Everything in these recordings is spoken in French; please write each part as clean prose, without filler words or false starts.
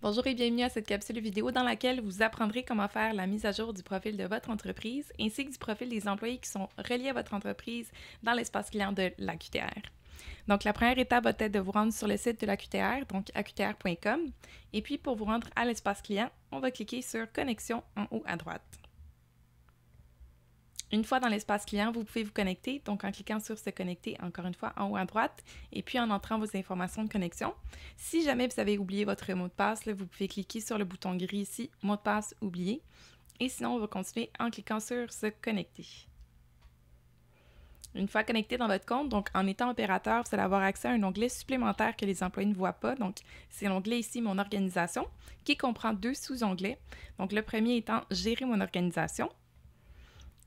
Bonjour et bienvenue à cette capsule vidéo dans laquelle vous apprendrez comment faire la mise à jour du profil de votre entreprise ainsi que du profil des employés qui sont reliés à votre entreprise dans l'espace client de l'AQTR. Donc, la première étape va être de vous rendre sur le site de l'AQTR, donc aqtr.com. Et puis, pour vous rendre à l'espace client, on va cliquer sur Connexion en haut à droite. Une fois dans l'espace client, vous pouvez vous connecter, donc en cliquant sur se connecter, encore une fois, en haut à droite, et puis en entrant vos informations de connexion. Si jamais vous avez oublié votre mot de passe, là, vous pouvez cliquer sur le bouton gris ici, mot de passe oublié. Et sinon, on va continuer en cliquant sur se connecter. Une fois connecté dans votre compte, donc en étant opérateur, vous allez avoir accès à un onglet supplémentaire que les employés ne voient pas. Donc, c'est l'onglet ici, Mon organisation, qui comprend deux sous-onglets. Donc, le premier étant Gérer mon organisation.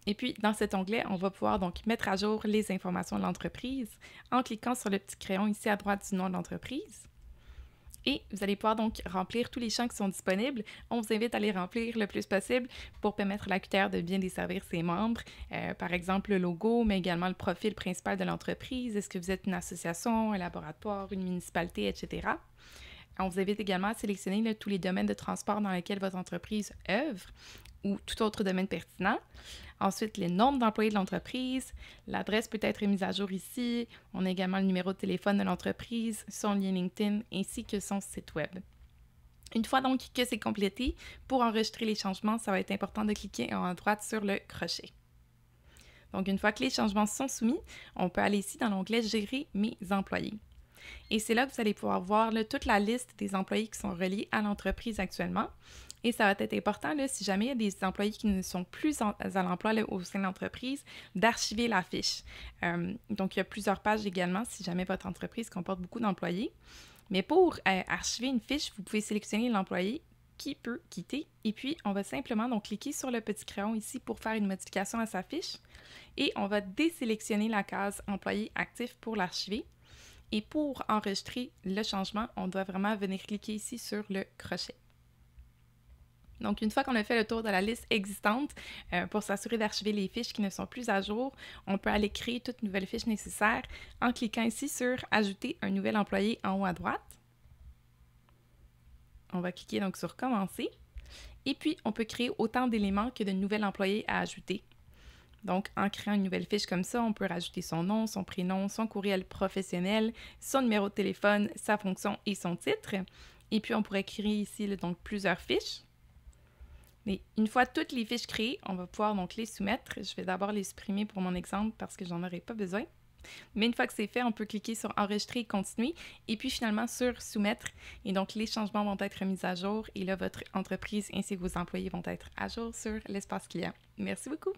Et puis, dans cet onglet, on va pouvoir donc mettre à jour les informations de l'entreprise en cliquant sur le petit crayon ici à droite du nom de l'entreprise. Et vous allez pouvoir donc remplir tous les champs qui sont disponibles. On vous invite à les remplir le plus possible pour permettre à l'AQTR de bien desservir ses membres. Par exemple, le logo, mais également le profil principal de l'entreprise. Est-ce que vous êtes une association, un laboratoire, une municipalité, etc. On vous invite également à sélectionner là, tous les domaines de transport dans lesquels votre entreprise œuvre ou tout autre domaine pertinent. Ensuite, les nombres d'employés de l'entreprise. L'adresse peut être mise à jour ici. On a également le numéro de téléphone de l'entreprise, son lien LinkedIn ainsi que son site web. Une fois donc que c'est complété, pour enregistrer les changements, ça va être important de cliquer en haut à droite sur le crochet. Donc, une fois que les changements sont soumis, on peut aller ici dans l'onglet « Gérer mes employés ». Et c'est là que vous allez pouvoir voir là, toute la liste des employés qui sont reliés à l'entreprise actuellement. Et ça va être important, là, si jamais il y a des employés qui ne sont plus à l'emploi au sein de l'entreprise, d'archiver la fiche. Donc, il y a plusieurs pages également si jamais votre entreprise comporte beaucoup d'employés. Mais pour archiver une fiche, vous pouvez sélectionner l'employé qui peut quitter. Et puis, on va simplement donc cliquer sur le petit crayon ici pour faire une modification à sa fiche. Et on va désélectionner la case « Employé actif » pour l'archiver. Et pour enregistrer le changement, on doit vraiment venir cliquer ici sur le crochet. Donc, une fois qu'on a fait le tour de la liste existante, pour s'assurer d'archiver les fiches qui ne sont plus à jour, on peut aller créer toute nouvelle fiche nécessaire en cliquant ici sur « Ajouter un nouvel employé » en haut à droite. On va cliquer donc sur « Commencer » et puis on peut créer autant d'éléments que de nouveaux employés à ajouter. Donc, en créant une nouvelle fiche comme ça, on peut rajouter son nom, son prénom, son courriel professionnel, son numéro de téléphone, sa fonction et son titre. Et puis, on pourrait créer ici donc plusieurs fiches. Mais une fois toutes les fiches créées, on va pouvoir donc les soumettre. Je vais d'abord les supprimer pour mon exemple parce que j'en aurai pas besoin. Mais une fois que c'est fait, on peut cliquer sur « Enregistrer et continuer » et puis finalement sur « Soumettre ». Et donc, les changements vont être mis à jour et là, votre entreprise ainsi que vos employés vont être à jour sur l'espace client. Merci beaucoup!